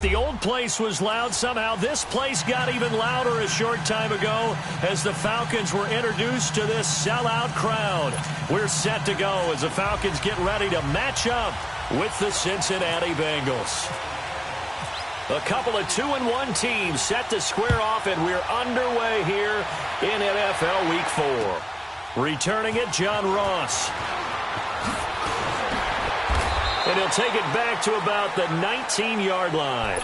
The old place was loud. Somehow this place got even louder a short time ago as the Falcons were introduced to this sellout crowd. We're set to go as the Falcons get ready to match up with the Cincinnati Bengals. A couple of 2-1 teams set to square off, and we're underway here in NFL Week 4. Returning it, John Ross. And he'll take it back to about the 19-yard line.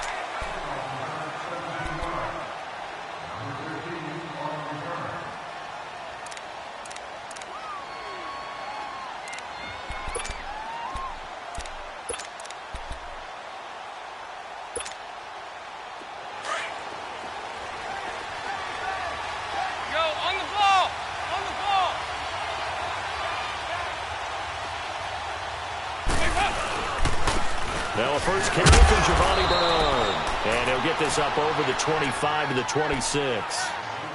Now a first carry from Giovanni Bernard. And he'll get this up over the 25 to the 26.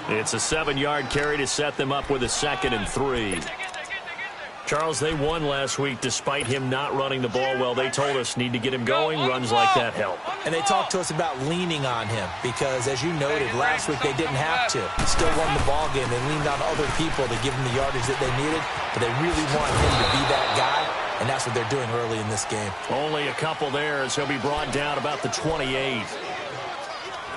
It's a 7-yard carry to set them up with a 2nd and 3. Charles, they won last week despite him not running the ball well. They told us need to get him going. Runs like that help. And they talked to us about leaning on him because, as you noted, last week they didn't have to. Still won the ball game. They leaned on other people to give him the yardage that they needed, but they really want him to be that guy. And that's what they're doing early in this game. Only a couple there as he'll be brought down about the 28.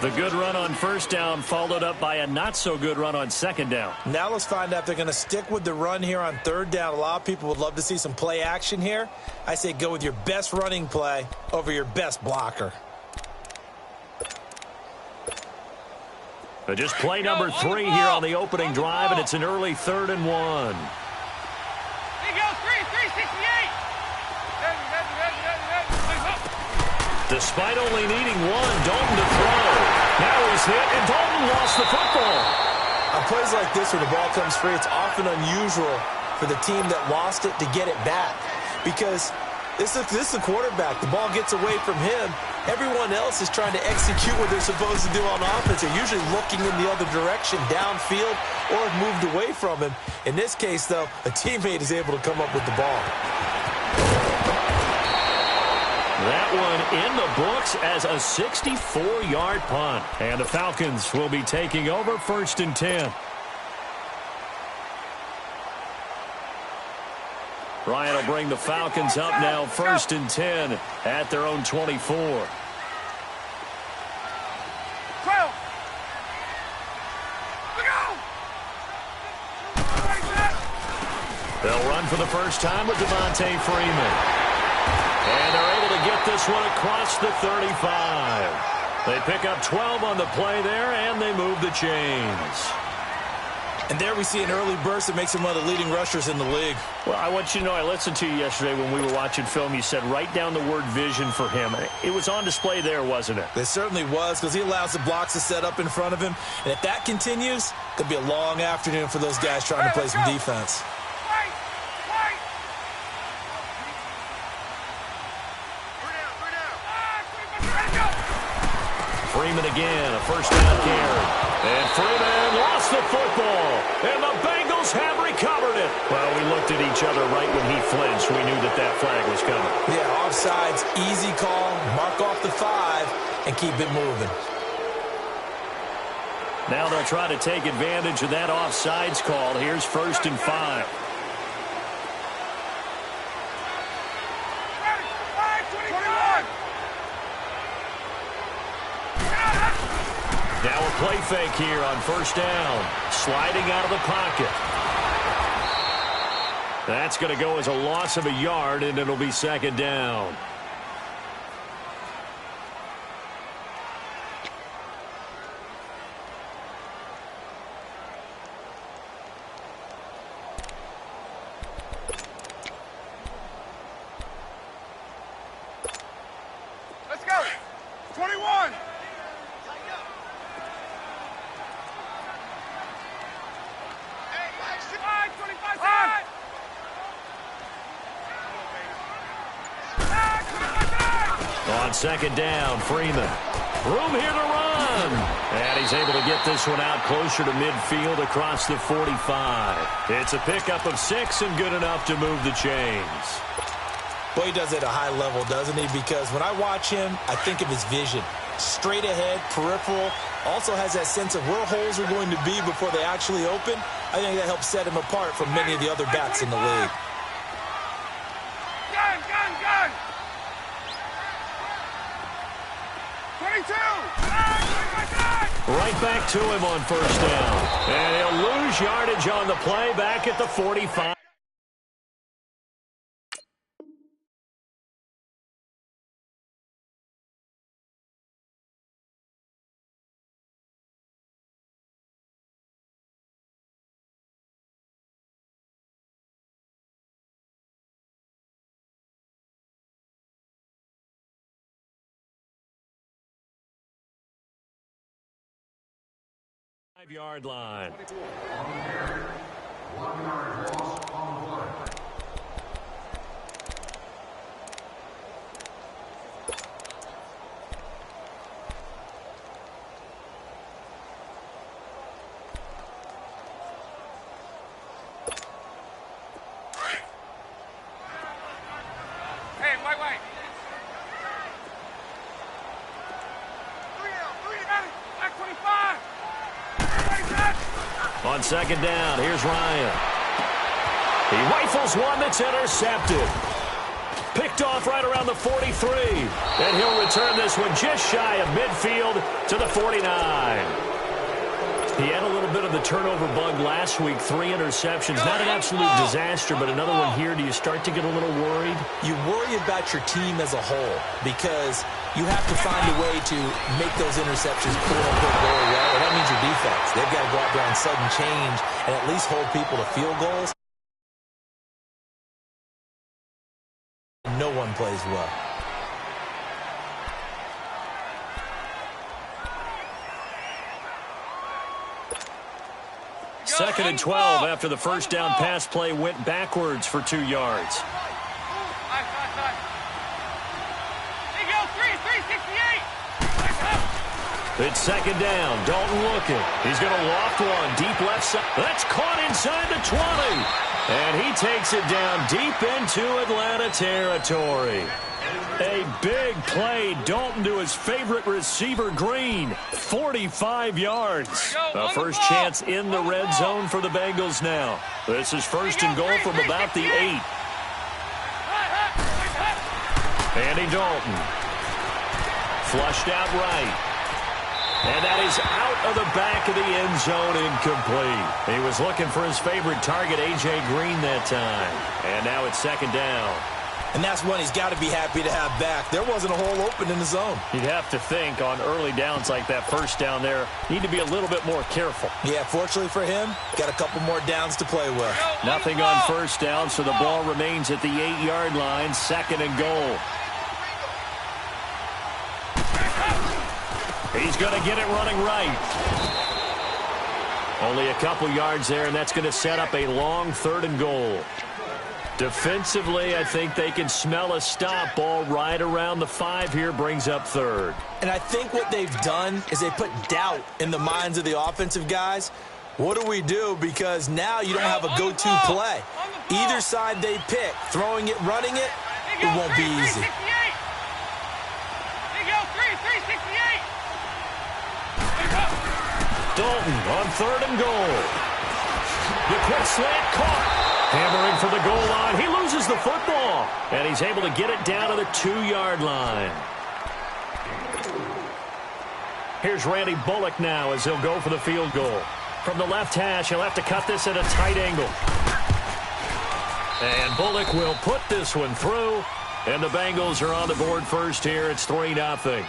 The good run on first down followed up by a not-so-good run on second down. Now let's find out if they're going to stick with the run here on third down. A lot of people would love to see some play action here. I say go with your best running play over your best blocker. But just play number 3 here on the opening drive, and it's an early 3rd and 1. Despite only needing one, Dalton to throw. Now he's hit, and Dalton lost the football. On plays like this where the ball comes free, it's often unusual for the team that lost it to get it back. Because this is the quarterback. The ball gets away from him. Everyone else is trying to execute what they're supposed to do on offense. They're usually looking in the other direction, downfield, or have moved away from him. In this case, though, a teammate is able to come up with the ball. That one in the books as a 64-yard punt. And the Falcons will be taking over 1st and 10. Ryan will bring the Falcons up now 1st and 10 at their own 24. They'll run for the first time with Devontae Freeman. And they're able to get this one across the 35. They pick up 12 on the play there, and they move the chains. And there we see an early burst that makes him one of the leading rushers in the league. Well, I want you to know, I listened to you yesterday when we were watching film. You said write down the word vision for him. It was on display there, wasn't it? It certainly was, because he allows the blocks to set up in front of him. And if that continues, it could be a long afternoon for those guys trying to play some defense. Freeman again, a first down carry. And Freeman lost the football. And the Bengals have recovered it. Well, we looked at each other right when he flinched. We knew that that flag was coming. Yeah, offsides, easy call. Mark off the 5 and keep it moving. Now they'll try to take advantage of that offsides call. Here's 1st and 5. Now a play fake here on first down. Sliding out of the pocket. That's going to go as a loss of a yard, and it'll be 2nd down. Let's go. 21. On 2nd down, Freeman. Room here to run. And he's able to get this one out closer to midfield across the 45. It's a pickup of 6 and good enough to move the chains. Boy, he does it at a high level, doesn't he? Because when I watch him, I think of his vision. Straight ahead, peripheral, also has that sense of where holes are going to be before they actually open. I think that helps set him apart from many of the other backs in the league. Gun! 22! Right back to him on first down. And he'll lose yardage on the play back at the 45. Yard line. 1 yard loss on the play. Hey, white. 3 Eddie, back 25. On second down, here's Ryan. He rifles one that's intercepted. Picked off right around the 43. And he'll return this one just shy of midfield to the 49. He had a little bit of the turnover bug last week. 3 interceptions. Not an absolute disaster, but another one here. Do you start to get a little worried? You worry about your team as a whole because you have to find a way to make those interceptions quote-unquote go away. And that means your defense. They've got to go out there on sudden change and at least hold people to field goals. No one plays well. Second and 12 after the first down pass play went backwards for 2 yards. There you go, 368. It's second down. Dalton looking. He's going to loft one deep left side. That's caught inside the 20. And he takes it down deep into Atlanta territory. A big play. Dalton to his favorite receiver, Green. 45 yards. The first chance in the red zone for the Bengals now. This is first and goal from about the 8. Andy Dalton. Flushed out right. And that is out of the back of the end zone, incomplete. He was looking for his favorite target, A.J. Green, that time. And now it's second down. And that's one he's got to be happy to have back. There wasn't a hole open in the zone. You'd have to think on early downs like that first down there, need to be a little bit more careful. Yeah, fortunately for him, got a couple more downs to play with. Nothing on first down, so the ball remains at the 8-yard line, second and goal. He's going to get it running right. Only a couple yards there, and that's going to set up a long third and goal. Defensively, I think they can smell a stop. Ball right around the 5 here, brings up third. And I think what they've done is they put doubt in the minds of the offensive guys. What do we do? Because now you don't have a go-to play. Either side they pick, throwing it, running it, it won't be easy. Dalton on third and goal. The quick slant caught. Hammering for the goal line. He loses the football. And he's able to get it down to the 2-yard line. Here's Randy Bullock now as he'll go for the field goal. From the left hash, he'll have to cut this at a tight angle. And Bullock will put this one through. And the Bengals are on the board first here. It's 3-0.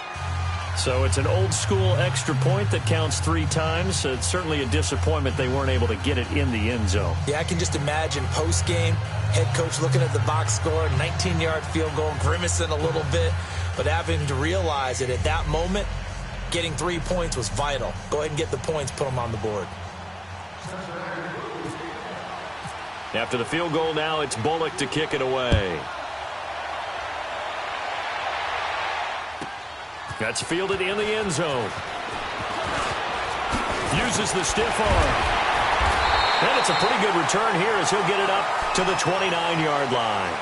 So it's an old-school extra point that counts 3 times. It's certainly a disappointment they weren't able to get it in the end zone. Yeah, I can just imagine post-game, head coach looking at the box score, 19-yard field goal, grimacing a little bit, but having to realize that at that moment, getting 3 points was vital. Go ahead and get the points, put them on the board. After the field goal now, it's Bullock to kick it away. That's fielded in the end zone. Uses the stiff arm. And it's a pretty good return here as he'll get it up to the 29-yard line.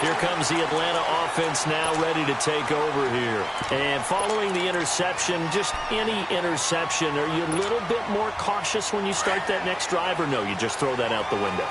Here comes the Atlanta offense now ready to take over here. And following the interception, just any interception, are you a little bit more cautious when you start that next drive, or no, you just throw that out the window?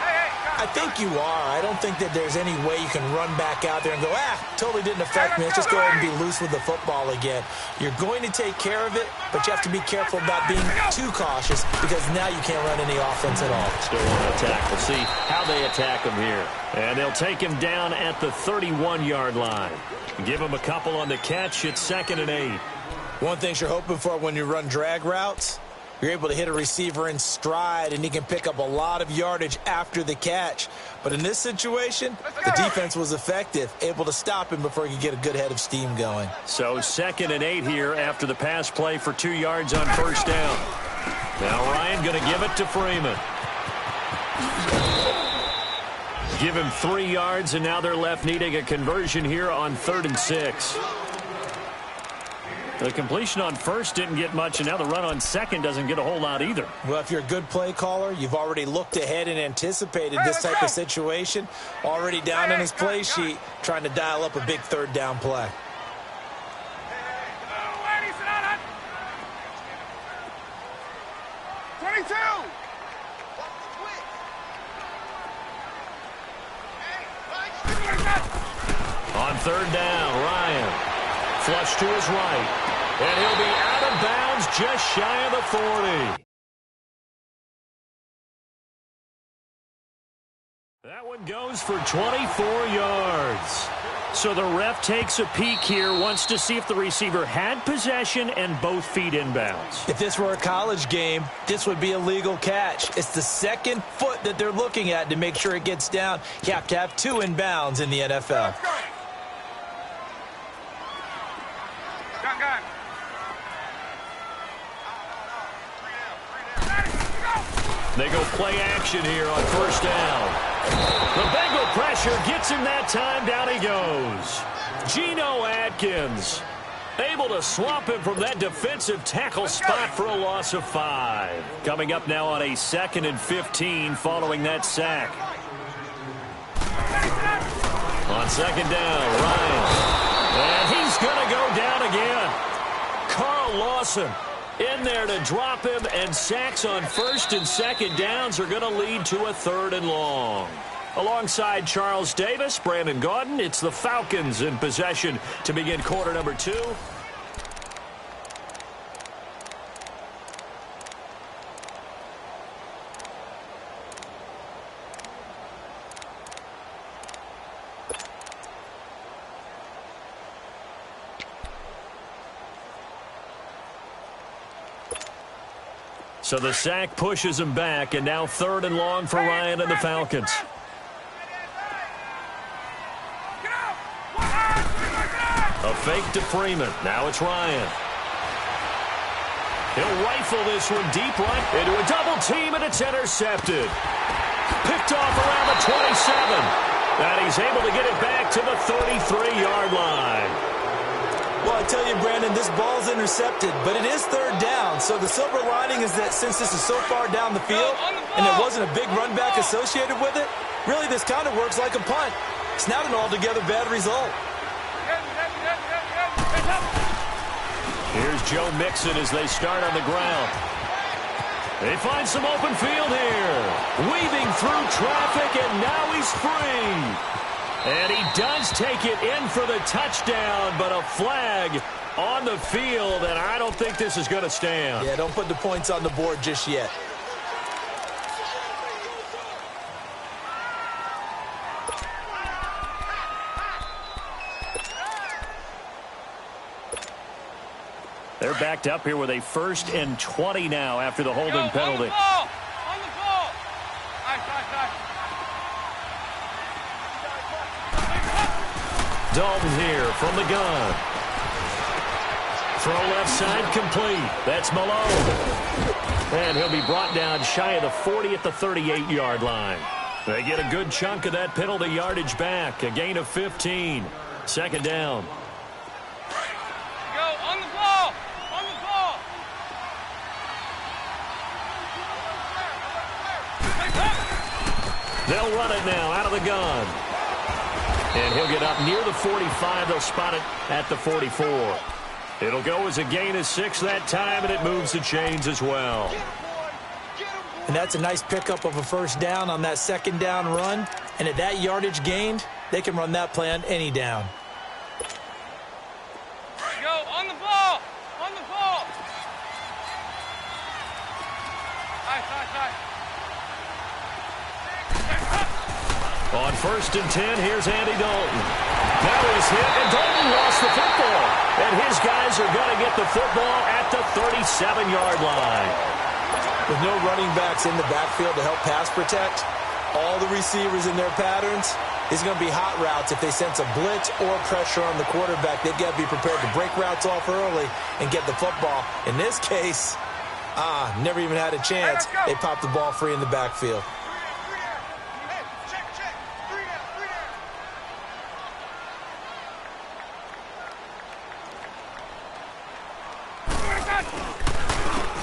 I think you are. I don't think that there's any way you can run back out there and go, totally didn't affect me. Let's just go ahead and be loose with the football again. You're going to take care of it, but you have to be careful about being too cautious because now you can't run any offense at all. Still want to attack. We'll see how they attack him here. And they'll take him down at the 31-yard line. Give him a couple on the catch. It's 2nd and 8. One thing you're hoping for when you run drag routes, you're able to hit a receiver in stride, and he can pick up a lot of yardage after the catch. But in this situation, the defense was effective, able to stop him before he could get a good head of steam going. So 2nd and 8 here after the pass play for 2 yards on first down. Now Ryan going to give it to Freeman. Give him 3 yards, and now they're left needing a conversion here on 3rd and 6. The completion on first didn't get much, and now the run on second doesn't get a whole lot either. Well, if you're a good play caller, you've already looked ahead and anticipated this type of situation. Already down in his play sheet, trying to dial up a big 3rd down play. On 3rd down, Ryan. Flush to his right. And he'll be out of bounds just shy of the 40. That one goes for 24 yards. So the ref takes a peek here, wants to see if the receiver had possession and both feet inbounds. If this were a college game, this would be a legal catch. It's the 2nd foot that they're looking at to make sure it gets down. You have to have 2 inbounds in the NFL. They go play action here on first down. The Bengal pressure gets him that time. Down he goes. Geno Atkins able to swamp him from that defensive tackle spot for a loss of 5. Coming up now on a 2nd and 15 following that sack. On 2nd down, Ryan. And he's going to go down again. Carl Lawson in there to drop him, and sacks on 1st and 2nd downs are going to lead to a 3rd and long. Alongside Charles Davis, Brandon Gaudin, it's the Falcons in possession to begin quarter number 2. So the sack pushes him back, and now 3rd and long for Ryan and the Falcons. A fake to Freeman. Now it's Ryan. He'll rifle this one deep right into a double team, and it's intercepted. Picked off around the 27. And he's able to get it back to the 33-yard line. Well, I tell you, Brandon, this ball's intercepted, but it is 3rd down. So the silver lining is that since this is so far down the field and there wasn't a big run back associated with it, really this kind of works like a punt. It's not an altogether bad result. Here's Joe Mixon as they start on the ground. They find some open field here. Weaving through traffic, and now he's free. And he does take it in for the touchdown, but a flag on the field, and I don't think this is going to stand. Yeah, don't put the points on the board just yet. They're backed up here with a 1st and 20 now after the holding penalty. On the ball. Nice. Dalton here from the gun. Throw left side complete. That's Malone. And he'll be brought down shy of the 40 at the 38-yard line. They get a good chunk of that penalty yardage back. A gain of 15. 2nd down. Go on the ball. They'll run it now out of the gun. And he'll get up near the 45. They'll spot it at the 44. It'll go as a gain of 6 that time, and it moves the chains as well. And that's a nice pickup of a first down on that second down run. And at that yardage gained, they can run that play on any down. Go on the ball. On the ball. Nice. On 1st and 10, here's Andy Dalton. Now he's hit, and Dalton lost the football. And his guys are going to get the football at the 37-yard line. With no running backs in the backfield to help pass protect, all the receivers in their patterns, it's going to be hot routes. If they sense a blitz or pressure on the quarterback, they've got to be prepared to break routes off early and get the football. In this case, never even had a chance. They popped the ball free in the backfield.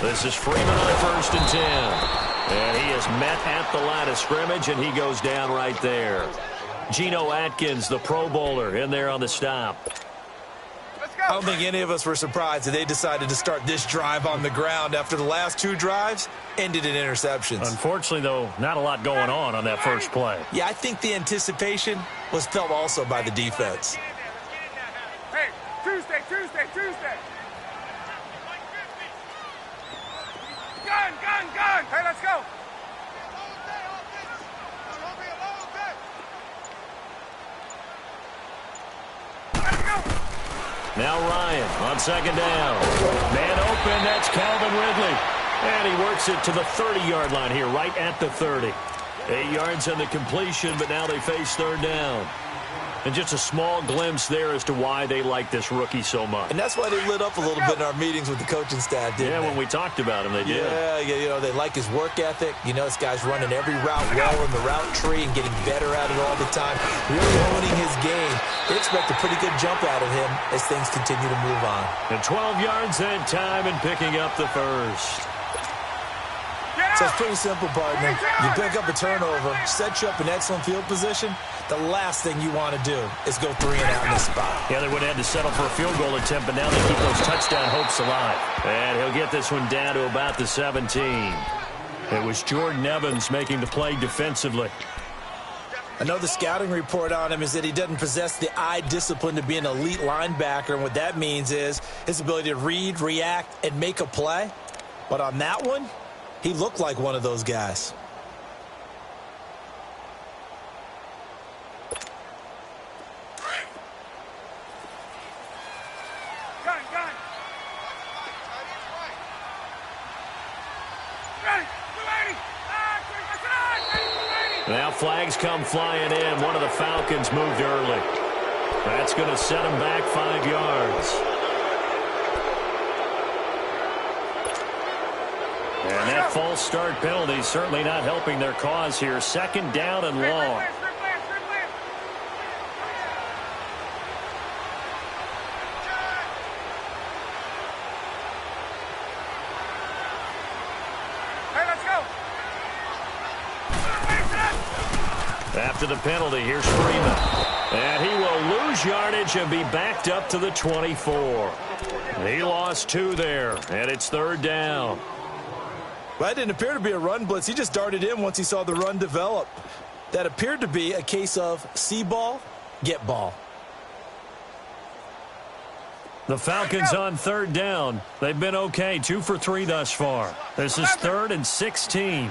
This is Freeman on 1st and 10. And he is met at the line of scrimmage, and he goes down right there. Geno Atkins, the Pro Bowler, in there on the stop. I don't think any of us were surprised that they decided to start this drive on the ground after the last 2 drives ended in interceptions. Unfortunately, though, not a lot going on that first play. Yeah, I think the anticipation was felt also by the defense. Hey, Tuesday. Gun. Hey, let's go. Now Ryan on 2nd down. Man open, that's Calvin Ridley. And he works it to the 30-yard line here, right at the 30. 8 yards on the completion, but now they face 3rd down. And just a small glimpse there as to why they like this rookie so much. And that's why they lit up a little bit in our meetings with the coaching staff, didn't they? When we talked about him, they did. Yeah, they like his work ethic. This guy's running every route well in the route tree and getting better at it all the time. Really honing his game. They expect a pretty good jump out of him as things continue to move on. And 12 yards that time and picking up the first. So it's pretty simple, partner. You pick up a turnover, set you up in excellent field position. The last thing you want to do is go 3 and out in this spot. Yeah, they would have had to settle for a field goal attempt, but now they keep those touchdown hopes alive. And he'll get this one down to about the 17. It was Jordan Evans making the play defensively. I know the scouting report on him is that he doesn't possess the eye discipline to be an elite linebacker, and what that means is his ability to read, react, and make a play. But on that one, he looked like one of those guys. Now flags come flying in. One of the Falcons moved early. That's going to set them back 5 yards. And that false start penalty is certainly not helping their cause here. 2nd down and long. After the penalty, here's Freeman. And he will lose yardage and be backed up to the 24. He lost 2 there, and it's 3rd down. Well, that didn't appear to be a run blitz. He just darted in once he saw the run develop. That appeared to be a case of see ball, get ball. The Falcons on 3rd down. They've been okay, 2 for 3 thus far. This is 3rd and 16.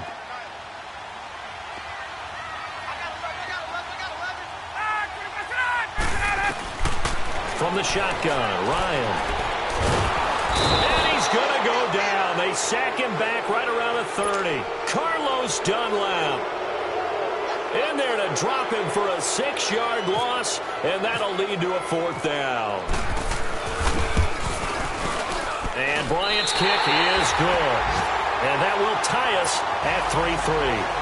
From the shotgun, Ryan. And he's going to go down. They sack him back right around the 30. Carlos Dunlap in there to drop him for a 6-yard loss, and that'll lead to a 4th down. And Bryant's kick is good. And that will tie us at 3-3.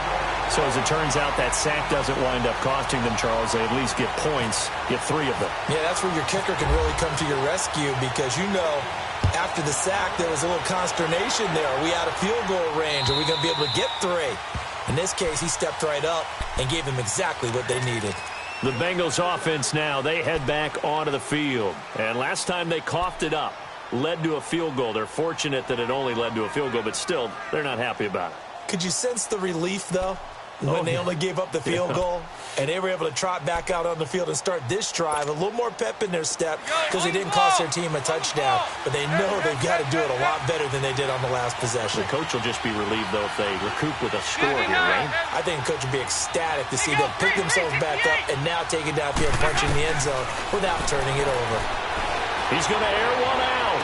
So as it turns out, that sack doesn't wind up costing them, Charles. They at least get points, get 3 of them. Yeah, that's where your kicker can really come to your rescue because, after the sack, there was a little consternation there. Are we out of field goal range? Are we going to be able to get 3? In this case, he stepped right up and gave them exactly what they needed. The Bengals offense now, they head back onto the field. And last time they coughed it up, led to a field goal. They're fortunate that it only led to a field goal, but still, they're not happy about it. Could you sense the relief, though, when they only gave up the field goal? And they were able to trot back out on the field and start this drive. A little more pep in their step because they didn't cost their team a touchdown. But they know they've got to do it a lot better than they did on the last possession. The coach will just be relieved, though, if they recoup with a score here, right? I think the coach will be ecstatic to see them pick themselves back up and now take it downfield, punching the end zone without turning it over. He's going to air one out.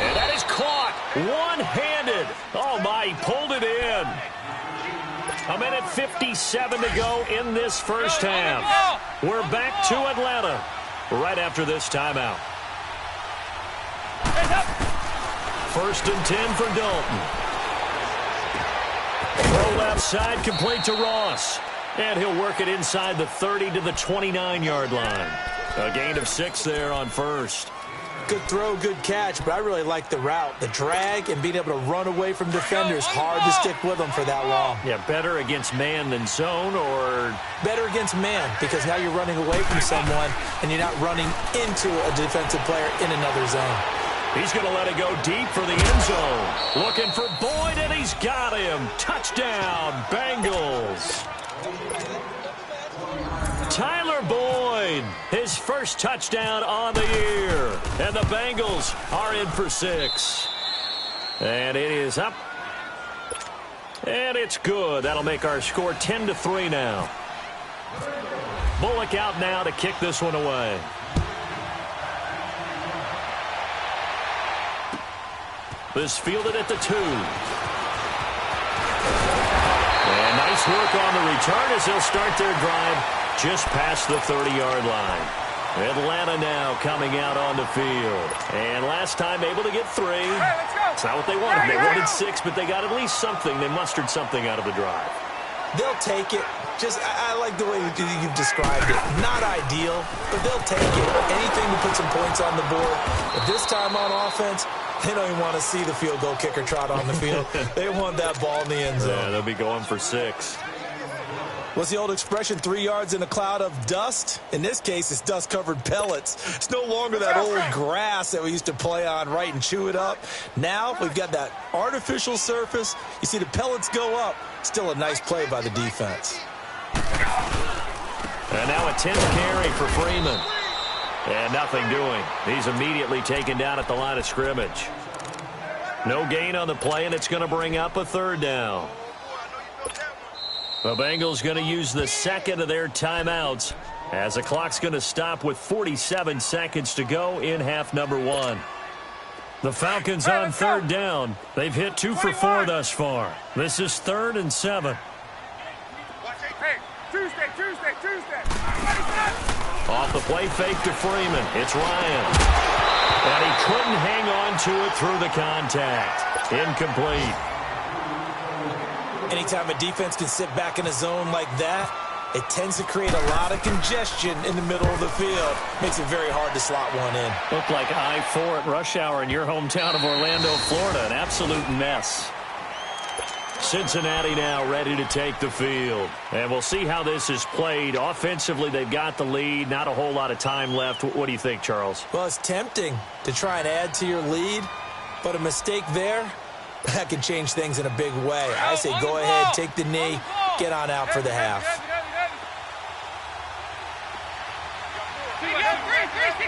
And that is caught one-handed. Oh, my, he pulled it in. A minute 57 to go in this first half. We're back to Atlanta right after this timeout. First and 10 for Dalton. Throw left side, complete to Ross. And he'll work it inside the 30 to the 29-yard line. A gain of 6 there on first. Good throw, good catch, but I really like the route. The drag and being able to run away from defenders. Hard to stick with them for that long. Yeah, better against man than zone, or? Better against man, because now you're running away from someone and you're not running into a defensive player in another zone. He's going to let it go deep for the end zone. Looking for Boyd, and he's got him. Touchdown, Bengals. Tyler Boyd, his first touchdown on the year. And the Bengals are in for 6. And it is up. And it's good. That'll make our score 10-3 now. Bullock out now to kick this one away. This fielded at the 2. And nice work on the return as they'll start their drive just past the 30-yard line. Atlanta now coming out on the field. And last time able to get 3. It's not what they wanted. They wanted 6, but they got at least something. They mustered something out of the drive. They'll take it. I like the way you've described it. Not ideal, but they'll take it. Anything to put some points on the board. But this time on offense, they don't even want to see the field goal kicker trot on the field. They want that ball in the end zone. Yeah, they'll be going for 6. What's the old expression, 3 yards in a cloud of dust? In this case, it's dust-covered pellets. It's no longer that old grass that we used to play on, right, and chew it up. Now we've got that artificial surface. You see the pellets go up. Still a nice play by the defense. And now a 10th carry for Freeman. And nothing doing. He's immediately taken down at the line of scrimmage. No gain on the play, and it's going to bring up a 3rd down. The Bengals going to use the second of their timeouts as the clock's going to stop with 47 seconds to go in half number 1. The Falcons on 3rd down. They've hit 2 for 4 thus far. This is 3rd and 7. Hey, Tuesday. Off the play fake to Freeman. It's Ryan. And he couldn't hang on to it through the contact. Incomplete. Anytime a defense can sit back in a zone like that, it tends to create a lot of congestion in the middle of the field. Makes it very hard to slot one in. Looked like I-4 at rush hour in your hometown of Orlando, Florida. An absolute mess. Cincinnati now ready to take the field. And we'll see how this is played. Offensively, they've got the lead. Not a whole lot of time left. What do you think, Charles? Well, it's tempting to try and add to your lead, but a mistake there, that could change things in a big way. I say go ahead, take the knee, get on out for the half. There you go, 368.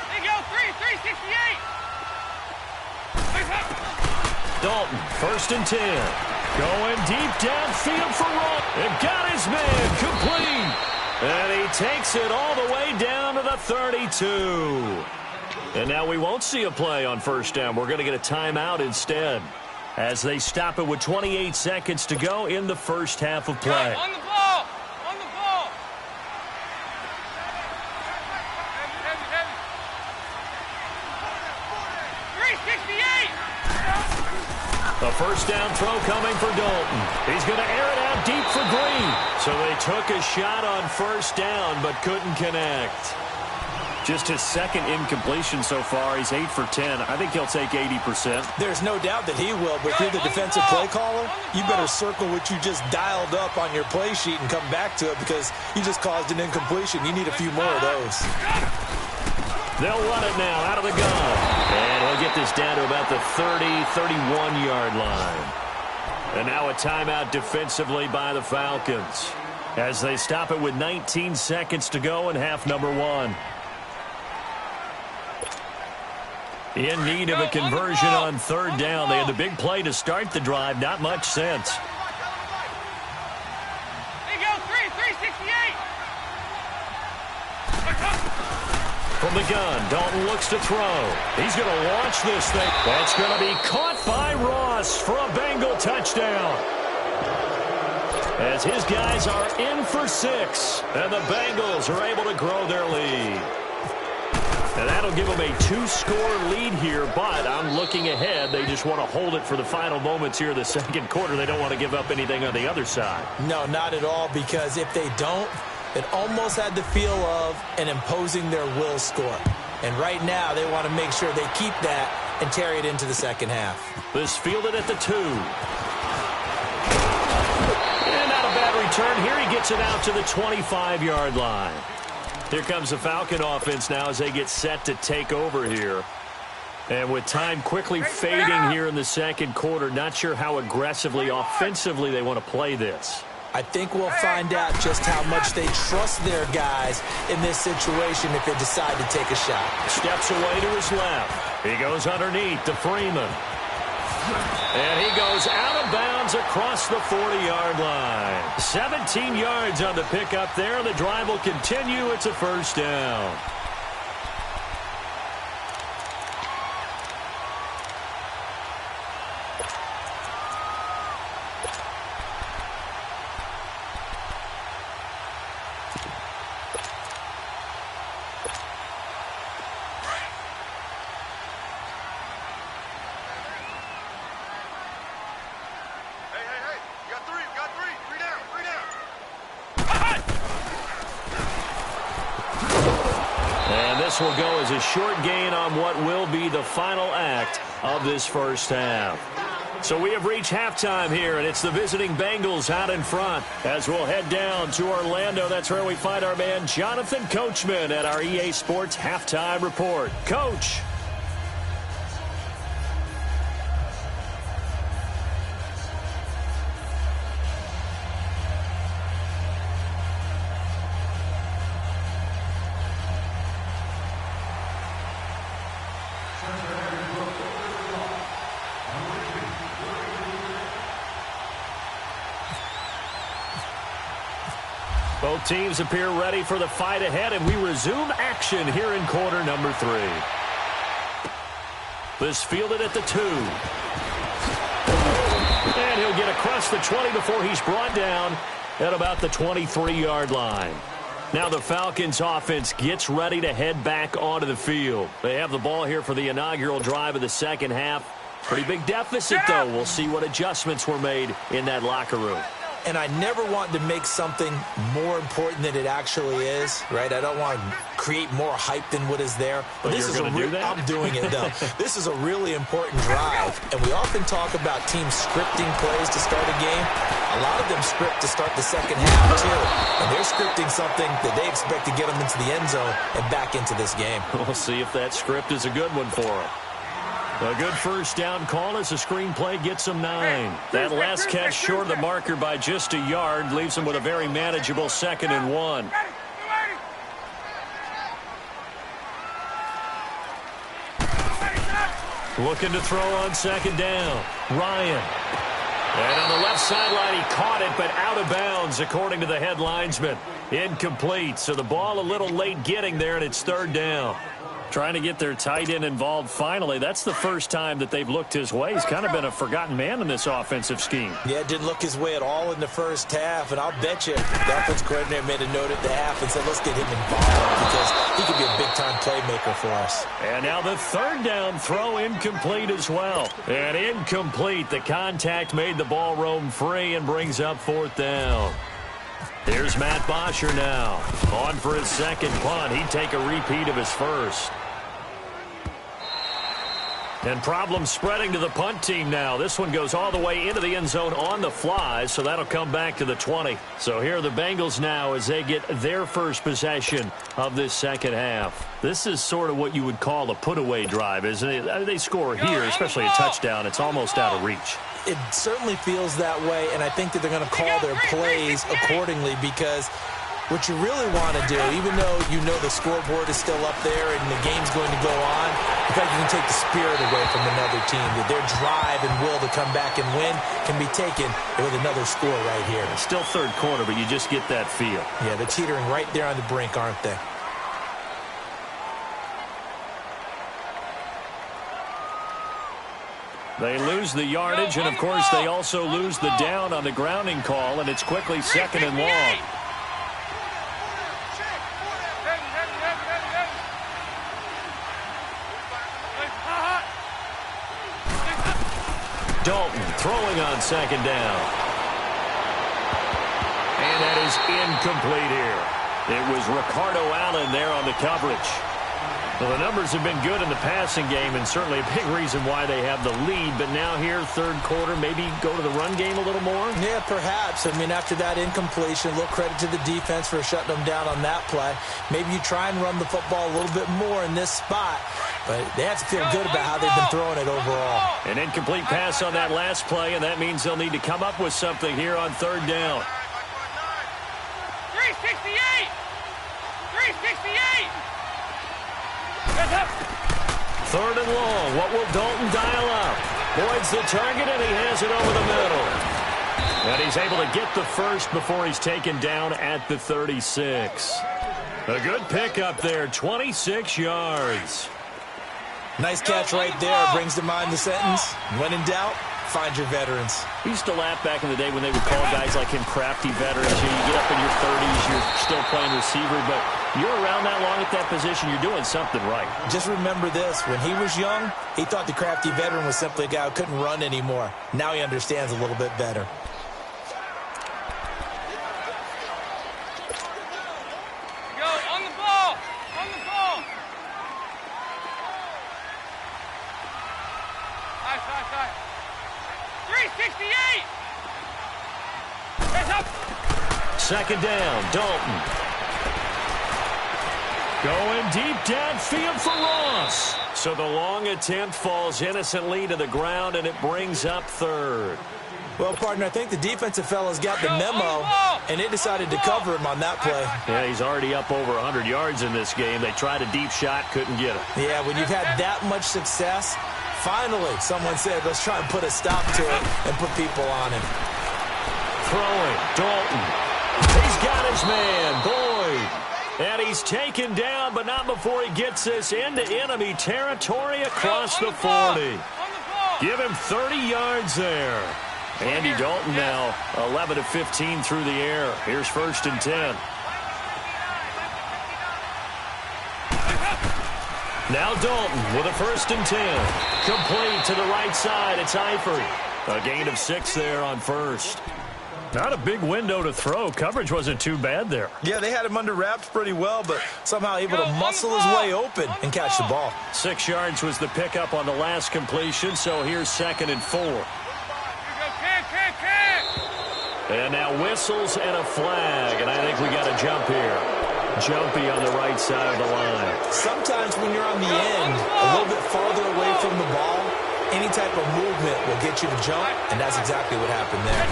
There you go, 368. Dalton, 1st and 10. Going deep downfield for Ross. And got his man complete. And he takes it all the way down to the 32. And now we won't see a play on 1st down. We're going to get a timeout instead as they stop it with 28 seconds to go in the first half of play. On the ball. 368. A 1st down throw coming for Dalton. He's going to air it out deep for Green. So they took a shot on 1st down but couldn't connect. Just his second incompletion so far. He's 8 for 10. I think he'll take 80%. There's no doubt that he will, but if you're the defensive play caller, you better circle what you just dialed up on your play sheet and come back to it because you just caused an incompletion. You need a few more of those. They'll run it now out of the gun. And he'll get this down to about the 30, 31-yard line. And now a timeout defensively by the Falcons as they stop it with 19 seconds to go in half number 1. In need of a conversion on third down. They had the big play to start the drive. Not much sense. There you go, 368. From the gun, Dalton looks to throw. He's going to launch this thing. That's going to be caught by Ross for a Bengal touchdown. As his guys are in for 6, and the Bengals are able to grow their lead. And that'll give them a 2-score lead here, but I'm looking ahead. They just want to hold it for the final moments here of the second quarter. They don't want to give up anything on the other side. No, not at all, because if they don't, it almost had the feel of an imposing their will score. And right now, they want to make sure they keep that and carry it into the second half. This fielded at the 2. And not a bad return here. He gets it out to the 25-yard line. Here comes the Falcon offense now as they get set to take over here. And with time quickly fading here in the second quarter, not sure how aggressively, offensively they want to play this. I think we'll find out just how much they trust their guys in this situation if they decide to take a shot. Steps away to his left. He goes underneath to Freeman. And he goes out of bounds across the 40-yard line. 17 yards on the pickup there. The drive will continue. It's a first down. This will go as a short gain on what will be the final act of this first half. So we have reached halftime here, and it's the visiting Bengals out in front as we'll head down to Orlando. That's where we find our man Jonathan Coachman at our EA Sports Halftime Report. Coach. Both teams appear ready for the fight ahead, and we resume action here in quarter number 3. This fielded at the 2. And he'll get across the 20 before he's brought down at about the 23-yard line. Now the Falcons offense gets ready to head back onto the field. They have the ball here for the inaugural drive of the second half. Pretty big deficit, though. We'll see what adjustments were made in that locker room. And I never want to make something more important than it actually is, right? I don't want to create more hype than what is there. But this is I'm doing it, though. This is a really important drive. And we often talk about teams scripting plays to start a game. A lot of them script to start the second half, too. And they're scripting something that they expect to get them into the end zone and back into this game. We'll see if that script is a good one for them. A good first down call as the screenplay gets them 9. That last catch short of the marker by just a yard leaves them with a very manageable 2nd and 1. Looking to throw on second down. Ryan. And on the left sideline, he caught it, but out of bounds, according to the head linesman. Incomplete, so the ball a little late getting there, and it's third down. Trying to get their tight end involved finally. That's the first time that they've looked his way. He's kind of been a forgotten man in this offensive scheme. Yeah, didn't look his way at all in the first half. And I'll bet you the offense coordinator made a note at the half and said, let's get him involved because he could be a big-time playmaker for us. And now the third down throw incomplete as well. And incomplete. The contact made the ball roam free and brings up fourth down. Here's Matt Bosher now. On for his second punt. He'd take a repeat of his first. And problems spreading to the punt team now. This one goes all the way into the end zone on the fly, so that'll come back to the 20. So here are the Bengals now as they get their first possession of this second half. This is sort of what you would call a put-away drive, isn't it? They score here, especially a touchdown. It's almost out of reach. It certainly feels that way, and I think that they're going to call their plays accordingly because what you really want to do, even though you know the scoreboard is still up there and the game's going to go on, in fact, you can take the spirit away from another team. That their drive and will to come back and win can be taken with another score right here. Still third quarter, but you just get that feel. Yeah, they're teetering right there on the brink, aren't they? They lose the yardage, and, of course, they also lose the down on the grounding call, and it's quickly second and long. Dalton throwing on second down. And that is incomplete here. It was Ricardo Allen there on the coverage. Well, the numbers have been good in the passing game and certainly a big reason why they have the lead. But now here, third quarter, maybe go to the run game a little more? Yeah, perhaps. I mean, after that incompletion, a little credit to the defense for shutting them down on that play. Maybe you try and run the football a little bit more in this spot. But they have to feel good about how they've been throwing it overall. An incomplete pass on that last play, and that means they'll need to come up with something here on third down. 368! 368! Third and long. What will Dalton dial up? Boyd's the target, and he has it over the middle. And he's able to get the first before he's taken down at the 36. A good pickup there, 26 yards. Nice catch right there. Brings to mind the sentence, when in doubt, find your veterans. We used to laugh back in the day when they would call guys like him crafty veterans. You get up in your 30s, you're still playing receiver, but you're around that long at that position, you're doing something right. Just remember this. When he was young, he thought the crafty veteran was simply a guy who couldn't run anymore. Now he understands a little bit better. Go, on the ball! On the ball! Nice. 368! Heads up! Second down, Dalton. Going deep downfield for Ross. So the long attempt falls innocently to the ground, and it brings up third. Well, partner, I think the defensive fellas got the memo, and they decided to cover him on that play. Yeah, he's already up over 100 yards in this game. They tried a deep shot, couldn't get him. Yeah, when you've had that much success, finally someone said, let's try and put a stop to it and put people on him. Throwing, Dalton. He's got his man, Boyd. And he's taken down, but not before he gets this into enemy territory across the 40. Give him 30 yards there. Andy Dalton now 11 of 15 through the air. Here's first and 10. Now Dalton with a first and 10. Complete to the right side. It's Eifert. A gain of 6 there on first. Not a big window to throw. Coverage wasn't too bad there. Yeah, they had him under wraps pretty well, but somehow able to muscle his way open and catch the ball. 6 yards was the pickup on the last completion, so here's second and 4. And now whistles and a flag, and I think we got a jump here. Jumpy on the right side of the line. Sometimes when you're on the end, a little bit farther away from the ball, any type of movement will get you to jump, and that's exactly what happened there.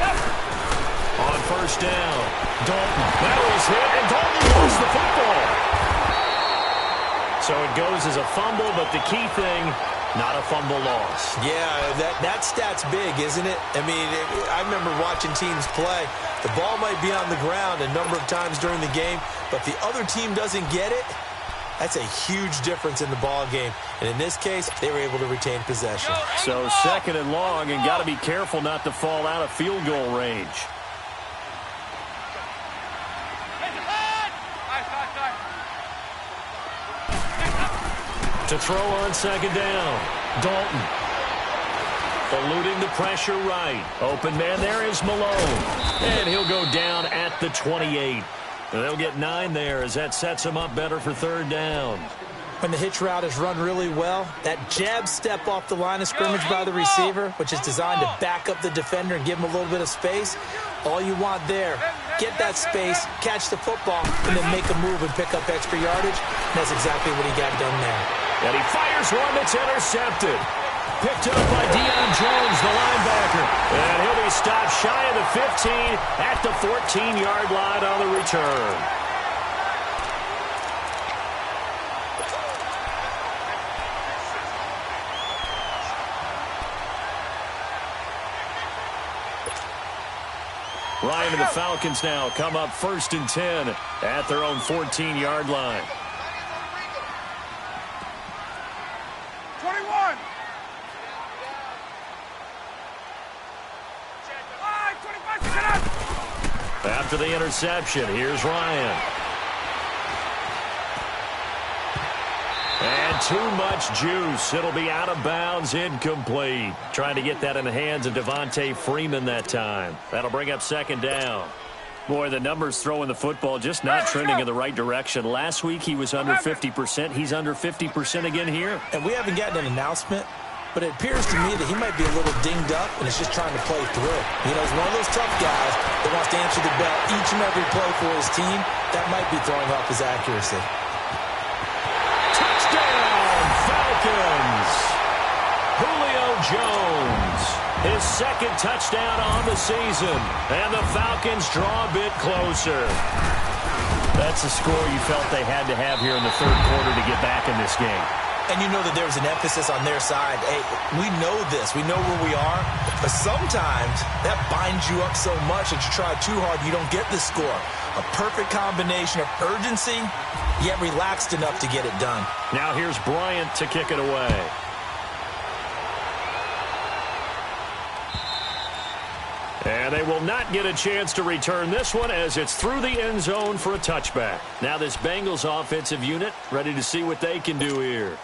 On first down, Dalton. That was hit, and Dalton lost the football. So it goes as a fumble, but the key thing, not a fumble loss. Yeah, that stat's big, isn't it? I mean, I remember watching teams play. The ball might be on the ground a number of times during the game, but the other team doesn't get it. That's a huge difference in the ball game. And in this case, they were able to retain possession. So second and long, and got to be careful not to fall out of field goal range. To throw on second down, Dalton. Eluding the pressure right. Open man there is Malone. And he'll go down at the 28. They'll get 9 there as that sets him up better for third down. When the hitch route is run really well, that jab step off the line of scrimmage by the receiver, which is designed to back up the defender and give him a little bit of space, all you want there, get that space, catch the football, and then make a move and pick up extra yardage. And that's exactly what he got done there. And he fires one that's intercepted. Picked up by Deion Jones, the linebacker. And he'll be stopped shy of the 15 at the 14-yard line on the return. Ryan and the Falcons now come up 1st and 10 at their own 14-yard line. 21. After the interception, here's Ryan. And too much juice. It'll be out of bounds, incomplete. Trying to get that in the hands of Devontae Freeman that time. That'll bring up 2nd down. Boy, the numbers throwing the football just not trending in the right direction. Last week he was under 50%. He's under 50% again here. And we haven't gotten an announcement, but it appears to me that he might be a little dinged up and is just trying to play through. You know, he's one of those tough guys that wants to answer the bell each and every play for his team. That might be throwing off his accuracy. Touchdown, Falcons! Julio Jones, his 2nd touchdown on the season. And the Falcons draw a bit closer. That's a score you felt they had to have here in the 3rd quarter to get back in this game. And you know that there was an emphasis on their side. Hey, we know this. We know where we are. But sometimes that binds you up so much that you try too hard, you don't get the score. A perfect combination of urgency, yet relaxed enough to get it done. Now here's Bryant to kick it away. And they will not get a chance to return this one as it's through the end zone for a touchback. Now this Bengals offensive unit ready to see what they can do here.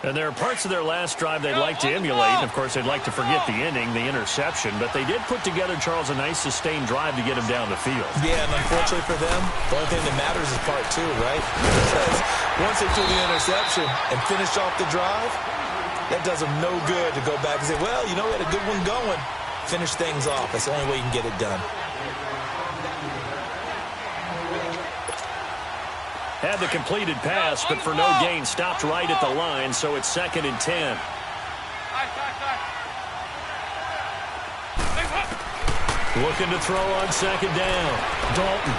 And there are parts of their last drive they'd like to emulate. And, of course, they'd like to forget the inning, the interception. But they did put together, Charles, a nice sustained drive to get him down the field. Yeah, and unfortunately for them, the only thing that matters is part 2, right? Because once they threw the interception and finished off the drive, that does them no good to go back and say, well, you know, we had a good one going. Finish things off. That's the only way you can get it done. Had the completed pass, but for no gain, stopped right at the line, so it's 2nd and 10. Looking to throw on 2nd down. Dalton.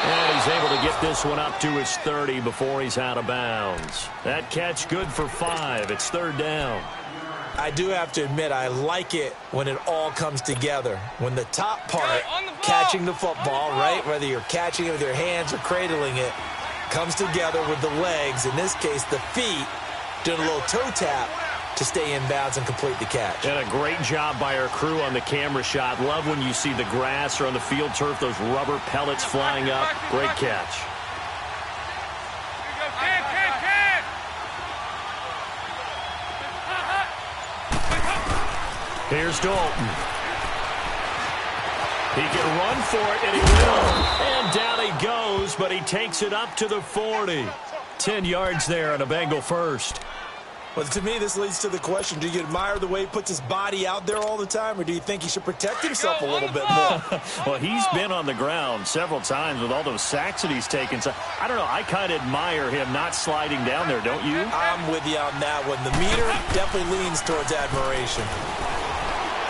And he's able to get this one up to his 30 before he's out of bounds. That catch good for 5. It's 3rd down. I do have to admit, I like it when it all comes together. When the top part, catching the football, right, whether you're catching it with your hands or cradling it, comes together with the legs, in this case the feet, doing a little toe tap to stay in bounds and complete the catch. And a great job by our crew on the camera shot. Love when you see the grass or on the field turf, those rubber pellets flying up. Great catch. Here's Dalton. He can run for it, and he will. And down he goes, but he takes it up to the 40. 10 yards there on a Bengal first. Well, to me, this leads to the question, do you admire the way he puts his body out there all the time, or do you think he should protect himself a little bit more? Well, he's been on the ground several times with all those sacks that he's taken. So, I don't know, I kind of admire him not sliding down there, don't you? I'm with you on that one. The meter definitely leans towards admiration.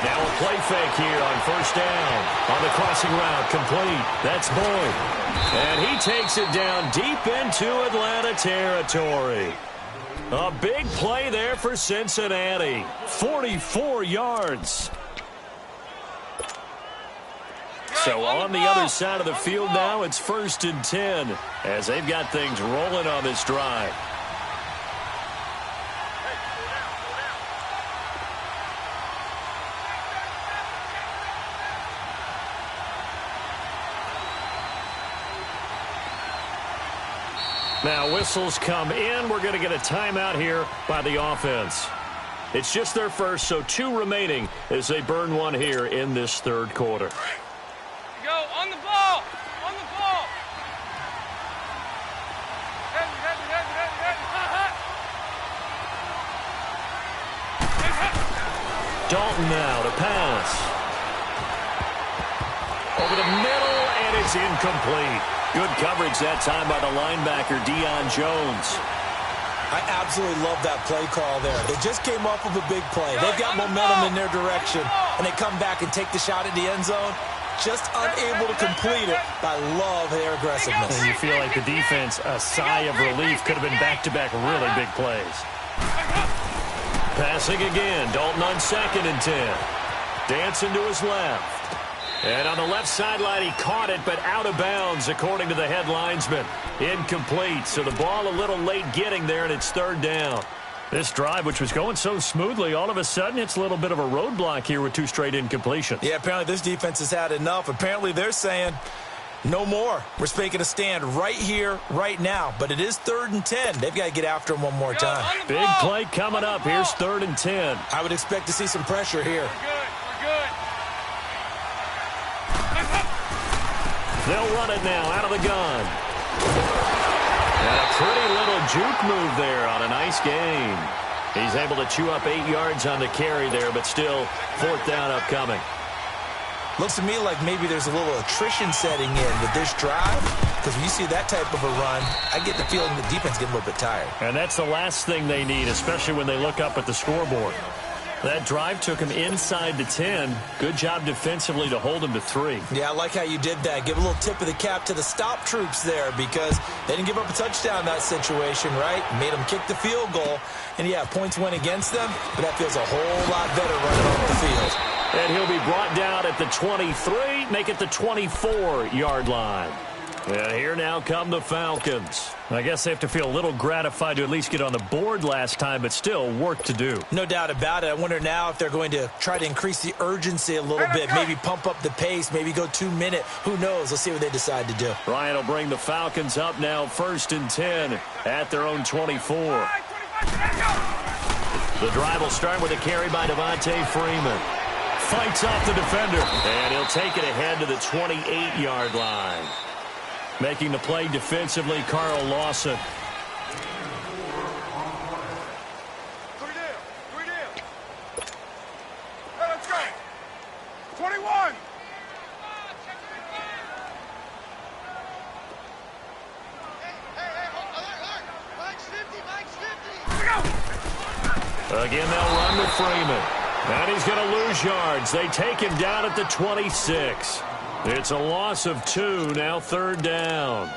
Now a play fake here on 1st down. On the crossing route, complete. That's Boyd. And he takes it down deep into Atlanta territory. A big play there for Cincinnati. 44 yards. So on the other side of the field now, it's 1st and 10 as they've got things rolling on this drive. Now whistles come in. We're going to get a timeout here by the offense. It's just their first, so 2 remaining as they burn one here in this third quarter. Go on the ball. On the ball. Dalton now to pass. Over the middle, and it's incomplete. Good coverage that time by the linebacker, Deion Jones. I absolutely love that play call there. They just came off of a big play. They've got momentum in their direction, and they come back and take the shot at the end zone. Just unable to complete it. I love their aggressiveness. And you feel like the defense, a sigh of relief, could have been back-to-back really big plays. Passing again, Dalton on 2nd and 10. Dancing to his left. And on the left sideline, he caught it, but out of bounds, according to the head linesman. Incomplete, so the ball a little late getting there, and it's 3rd down. This drive, which was going so smoothly, all of a sudden it's a little bit of a roadblock here with 2 straight incompletions. Yeah, apparently this defense has had enough. Apparently they're saying, no more. We're making a stand right here, right now. But it is 3rd and 10. They've got to get after him one more time. Big play coming up. Here's 3rd and 10. I would expect to see some pressure here. We're good. They'll run it now out of the gun. And a pretty little juke move there on a nice gain. He's able to chew up 8 yards on the carry there, but still 4th down upcoming. Looks to me like maybe there's a little attrition setting in with this drive, because when you see that type of a run, I get the feeling the defense getting a little bit tired. And that's the last thing they need, especially when they look up at the scoreboard. That drive took him inside the 10. Good job defensively to hold him to 3. Yeah, I like how you did that. Give a little tip of the cap to the stop troops there, because they didn't give up a touchdown in that situation, right? Made them kick the field goal. And, yeah, points went against them, but that feels a whole lot better running off the field. And he'll be brought down at the 23, make it the 24-yard line. And here now come the Falcons. I guess they have to feel a little gratified to at least get on the board last time, but still work to do. No doubt about it. I wonder now if they're going to try to increase the urgency a little bit, maybe pump up the pace, maybe go 2-minute. Who knows? Let's see what they decide to do. Ryan will bring the Falcons up now 1st and 10 at their own 24. The drive will start with a carry by Devontae Freeman. Fights off the defender, and he'll take it ahead to the 28-yard line. Making the play defensively, Carl Lawson. Hey, let's go. 21. Again, they'll run with Freeman. And he's going to lose yards. They take him down at the 26. It's a loss of 2, now 3rd down.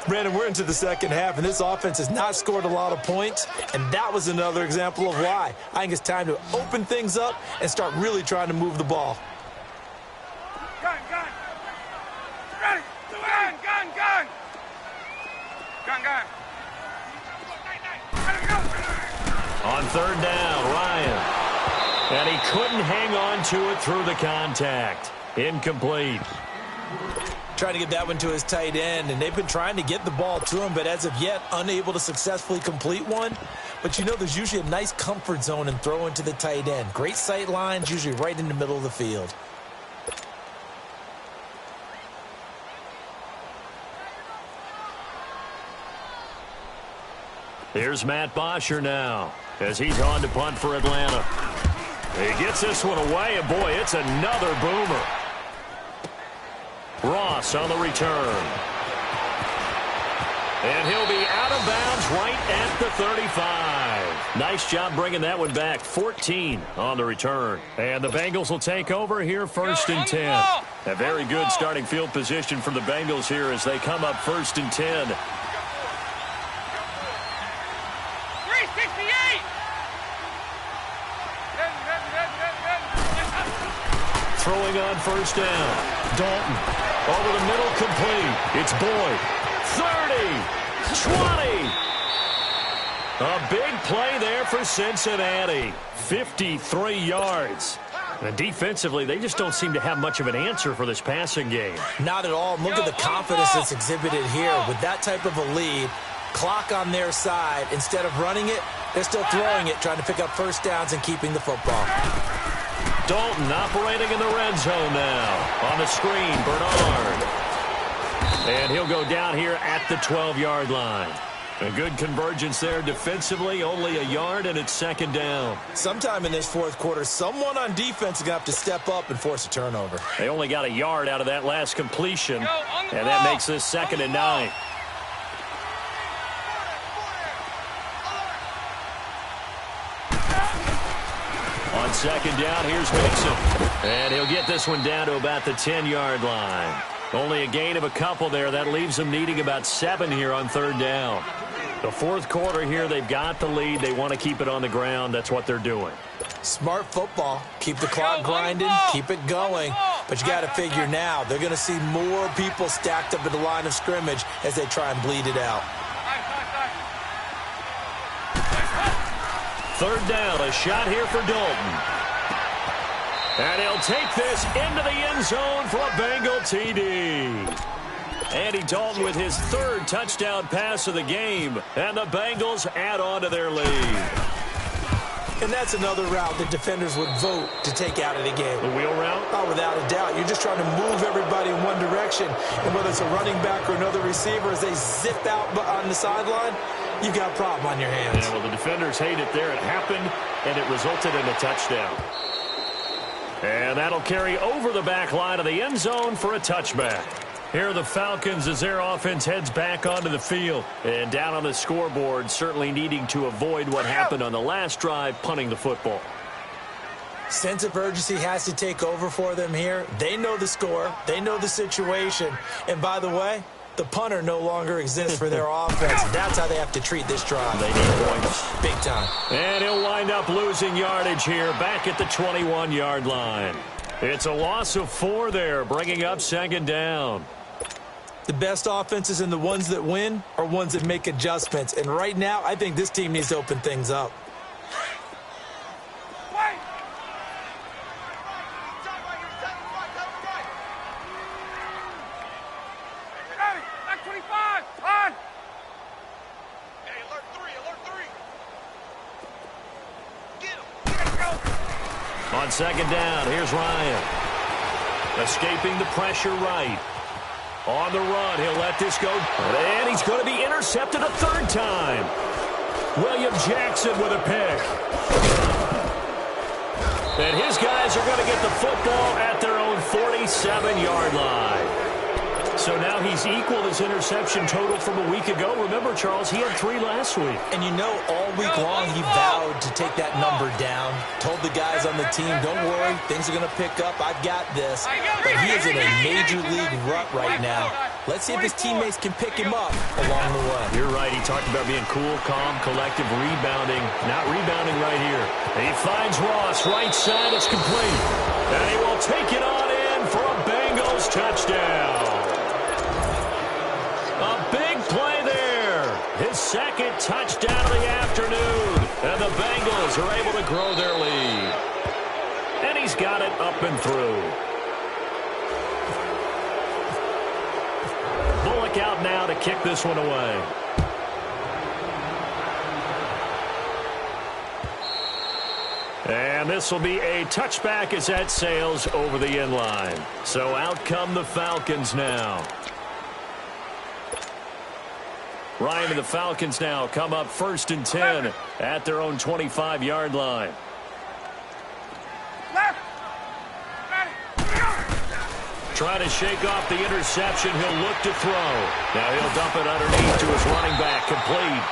Brandon, we're into the second half, and this offense has not scored a lot of points, and that was another example of why. I think it's time to open things up and start really trying to move the ball. Gun. Ready. Gun. Gun. Ready to go. On 3rd down, Ryan. And he couldn't hang on to it through the contact. Incomplete. Trying to get that one to his tight end, and they've been trying to get the ball to him, but as of yet, unable to successfully complete one. But you know, there's usually a nice comfort zone in throwing to the tight end. Great sight lines, usually right in the middle of the field. Here's Matt Bosher now as he's on to punt for Atlanta. He gets this one away, and boy, it's another boomer. Ross on the return. And he'll be out of bounds right at the 35. Nice job bringing that one back. 14 on the return. And the Bengals will take over here 1st and 10. A very good starting field position for the Bengals here as they come up 1st and 10. 368. Throwing on 1st down. Dalton over the middle, complete. It's Boyd. 30, 20. A big play there for Cincinnati. 53 yards. And defensively, they just don't seem to have much of an answer for this passing game. Not at all. Look at the confidence that's exhibited here. With that type of a lead, clock on their side, instead of running it, They're still throwing it, trying to pick up first downs and keeping the football. Dalton operating in the red zone now. On the screen, Bernard. And he'll go down here at the 12-yard line. A good convergence there defensively, only a yard, and it's second down. Sometime in this fourth quarter, someone on defense is going to have to step up and force a turnover. They only got a yard out of that last completion, and that makes this second and 9. On second down, here's Mason. And he'll get this one down to about the 10-yard line. Only a gain of a couple there. That leaves them needing about 7 here on third down. The fourth quarter here, they've got the lead. They want to keep it on the ground. That's what they're doing. Smart football. Keep the clock grinding, keep it going. But you got to figure now, they're going to see more people stacked up at the line of scrimmage as they try and bleed it out. Third down, a shot here for Dalton. And he'll take this into the end zone for a Bengal TD. Andy Dalton with his third touchdown pass of the game, and the Bengals add on to their lead. And that's another route that defenders would vote to take out of the game. The wheel route? Oh, without a doubt. You're just trying to move everybody in one direction, and whether it's a running back or another receiver, as they zip out on the sideline, you've got a problem on your hands. Yeah, well, the defenders hate it there. It happened, and it resulted in a touchdown. And that'll carry over the back line of the end zone for a touchback. Here are the Falcons as their offense heads back onto the field. And down on the scoreboard, certainly needing to avoid what happened on the last drive, punting the football. Sense of urgency has to take over for them here. They know the score. They know the situation. And by the way, the punter no longer exists for their offense. That's how they have to treat this drive. They need points. Big time. And he'll wind up losing yardage here back at the 21-yard line. It's a loss of 4 there, bringing up second down. The best offenses and the ones that win are ones that make adjustments. And right now, I think this team needs to open things up. On second down, here's Ryan. Escaping the pressure right. On the run, he'll let this go. And he's going to be intercepted a third time. William Jackson with a pick. And his guys are going to get the football at their own 47-yard line. So now he's equaled his interception total from a week ago. Remember, Charles, he had 3 last week. And you know, all week long he vowed to take that number down. Told the guys on the team, don't worry, things are going to pick up. I've got this. But he is in a major league rut right now. Let's see if his teammates can pick him up along the way. You're right. He talked about being cool, calm, collective, rebounding. Not rebounding right here. He finds Ross, right side. It's complete. And he will take it on in for a Bengals touchdown. A big play there. His second touchdown of the afternoon. And the Bengals are able to grow their lead. And he's got it up and through. Bullock out now to kick this one away. And this will be a touchback as that sails over the end line. So out come the Falcons now. Ryan and the Falcons now come up 1st and 10 at their own 25-yard line. Trying to shake off the interception. He'll look to throw. Now he'll dump it underneath to his running back. Complete.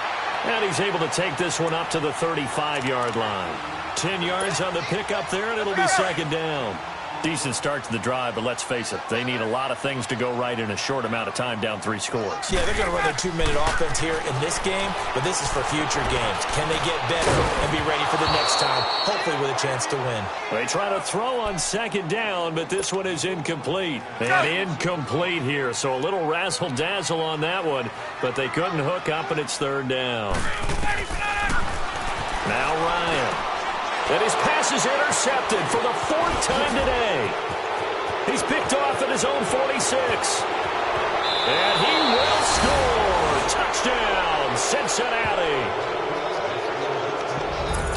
And he's able to take this one up to the 35-yard line. 10 yards on the pickup there, and it'll be second down. Decent start to the drive, but let's face it, they need a lot of things to go right in a short amount of time down 3 scores. Yeah, they're going to run their 2-minute offense here in this game, but this is for future games. Can they get better and be ready for the next time, hopefully with a chance to win? They try to throw on second down, but this one is incomplete. And incomplete here, so a little razzle-dazzle on that one, but they couldn't hook up, and it's third down. Now Ryan. And his pass is intercepted for the 4th time today. He's picked off at his own 46. And he will score. Touchdown, Cincinnati.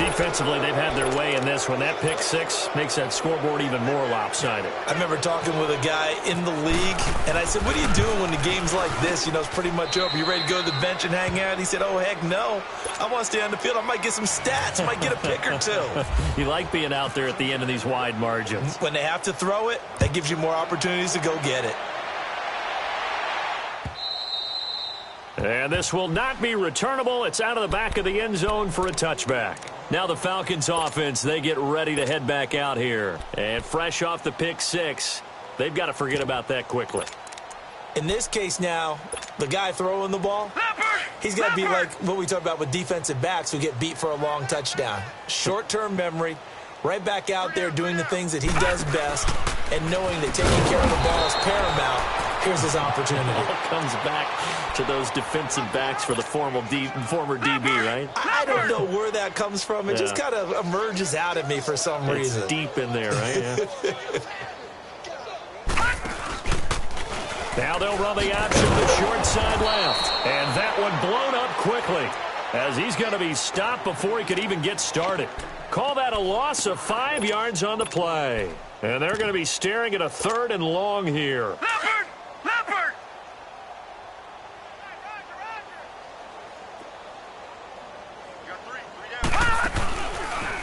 Defensively, they've had their way in this one. That pick six makes that scoreboard even more lopsided. I remember talking with a guy in the league, and I said, what are you doing when the game's like this? You know, it's pretty much over. You ready to go to the bench and hang out? He said, oh, heck no. I want to stay on the field. I might get some stats. I might get a pick or two. You like being out there at the end of these wide margins. When they have to throw it, that gives you more opportunities to go get it. And this will not be returnable. It's out of the back of the end zone for a touchback. Now the Falcons offense, they get ready to head back out here. And fresh off the pick six, they've got to forget about that quickly. In this case now, the guy throwing the ball, he's got to be like what we talked about with defensive backs who get beat for a long touchdown. Short-term memory, right back out there doing the things that he does best, and knowing that taking care of the ball is paramount. Here's his opportunity. It all comes back to those defensive backs for the former DB, right? I don't know where that comes from. It just kind of emerges out of me for some reason. It's deep in there, right? Yeah. Now they'll run the option to short side left. And that one blown up quickly as he's going to be stopped before he could even get started. Call that a loss of 5 yards on the play. And they're going to be staring at a 3rd and long here.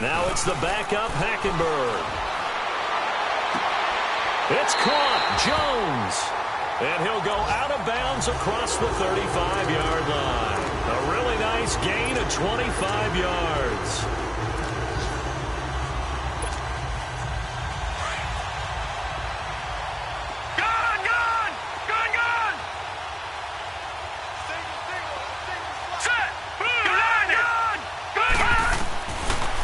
Now it's the backup, Hackenberg. It's caught, Jones. And he'll go out of bounds across the 35-yard line. A really nice gain of 25 yards.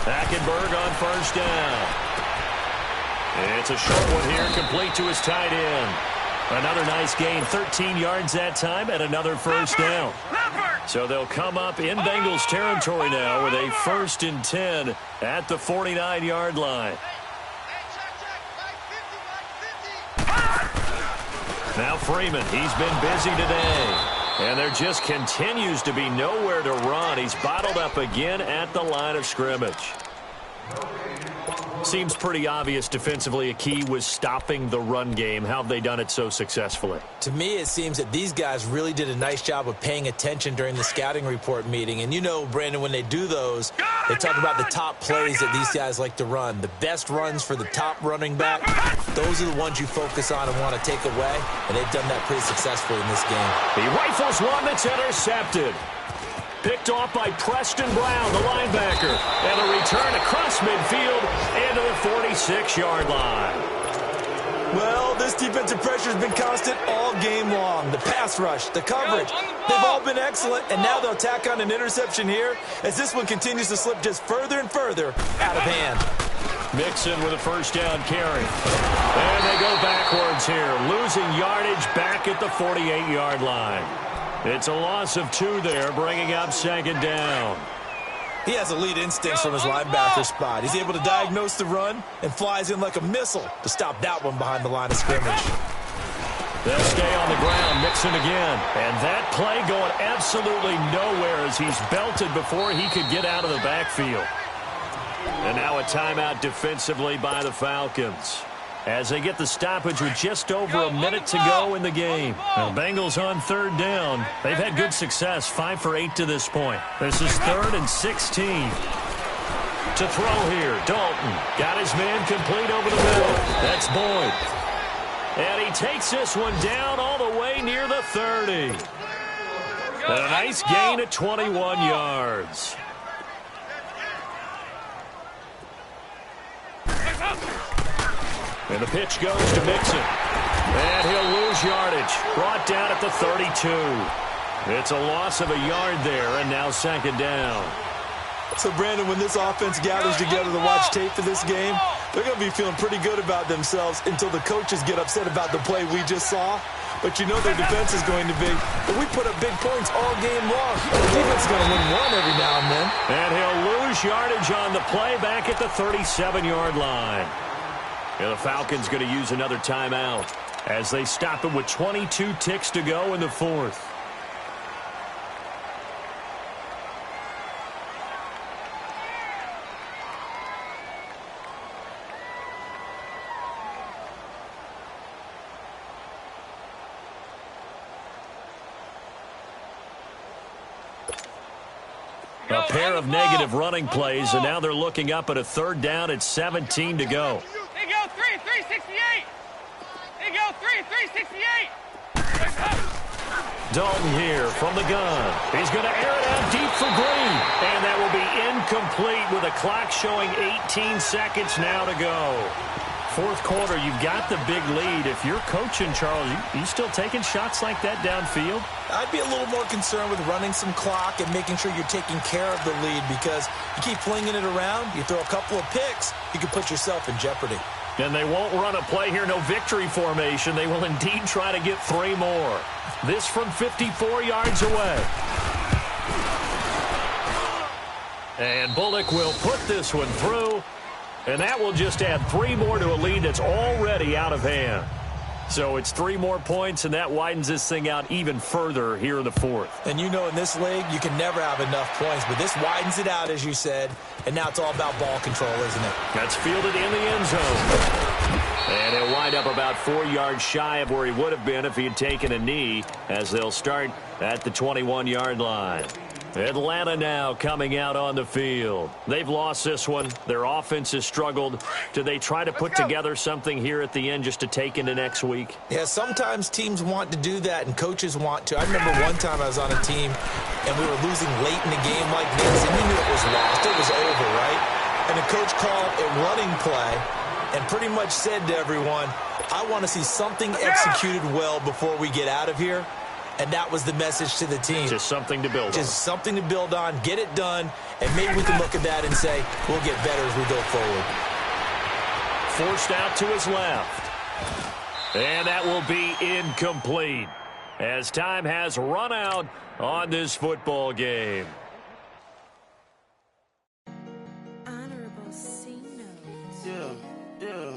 Hackenberg on first down. It's a short one here, complete to his tight end. Another nice gain, 13 yards that time, and another first down. So they'll come up in Bengals territory now with a 1st and 10 at the 49-yard line. Now Freeman, he's been busy today. And there just continues to be nowhere to run. He's bottled up again at the line of scrimmage. Seems pretty obvious defensively a key was stopping the run game. How have they done it so successfully? To me, it seems that these guys really did a nice job of paying attention during the scouting report meeting. And you know, Brandon, when they do those, they talk about the top plays that these guys like to run. The best runs for the top running back, those are the ones you focus on and want to take away. And they've done that pretty successfully in this game. He rifles one that's intercepted. Picked off by Preston Brown, the linebacker. And a return across midfield into the 46-yard line. Well, this defensive pressure has been constant all game long. The pass rush, the coverage, they've all been excellent. And now they'll tack on an interception here as this one continues to slip just further and further out of hand. Mixon with a first down carry. And they go backwards here, losing yardage back at the 48-yard line. It's a loss of 2 there, bringing up 2nd down. He has elite instincts from his linebacker spot. He's able to diagnose the run and flies in like a missile to stop that one behind the line of scrimmage. They'll stay on the ground, Mixon again. And that play going absolutely nowhere as he's belted before he could get out of the backfield. And now a timeout defensively by the Falcons, as they get the stoppage with just over a minute to go in the game. Now, Bengals on 3rd down. They've had good success, 5 for 8 to this point. This is 3rd and 16. To throw here, Dalton. Got his man complete over the middle. That's Boyd. And he takes this one down all the way near the 30. And a nice gain at 21 yards. And the pitch goes to Mixon. And he'll lose yardage. Brought down at the 32. It's a loss of a yard there, and now 2nd down. So, Brandon, when this offense gathers together to watch tape for this game, they're going to be feeling pretty good about themselves until the coaches get upset about the play we just saw. But you know their defense is going to be, but we put up big points all game long. The defense is going to win one every now and then. And he'll lose yardage on the play back at the 37-yard line. And the Falcons going to use another timeout as they stop it with 22 ticks to go in the 4th. pair of negative running plays, and now they're looking up at a third down at 17 to go. There you go, 368. There you go, 368. Dalton here from the gun. He's going to air it out deep for Green. And that will be incomplete with a clock showing 18 seconds now to go. Fourth quarter, you've got the big lead. If you're coaching, Charles, you still taking shots like that downfield? I'd be a little more concerned with running some clock and making sure you're taking care of the lead, because you keep flinging it around, you throw a couple of picks, you can put yourself in jeopardy. And they won't run a play here, no victory formation. They will indeed try to get 3 more. This from 54 yards away. And Bullock will put this one through. And that will just add 3 more to a lead that's already out of hand. So it's 3 more points, and that widens this thing out even further here in the fourth. And you know, in this league, you can never have enough points, but this widens it out, as you said, and now it's all about ball control, isn't it? That's fielded in the end zone. And he'll wind up about 4 yards shy of where he would have been if he had taken a knee, as they'll start at the 21-yard line. Atlanta now coming out on the field. They've lost this one. Their offense has struggled. Do they try to put together something here at the end just to take into next week? Yeah, sometimes teams want to do that and coaches want to. I remember one time I was on a team and we were losing late in the game like this, and we knew it was lost. It was over, right? And the coach called a running play and pretty much said to everyone, I want to see something executed well before we get out of here. And that was the message to the team. Just something to build on. Just something to build on, get it done, and maybe we can look at that and say, we'll get better as we go forward. Forced out to his left. And that will be incomplete, as time has run out on this football game. Honorable C note. Yeah.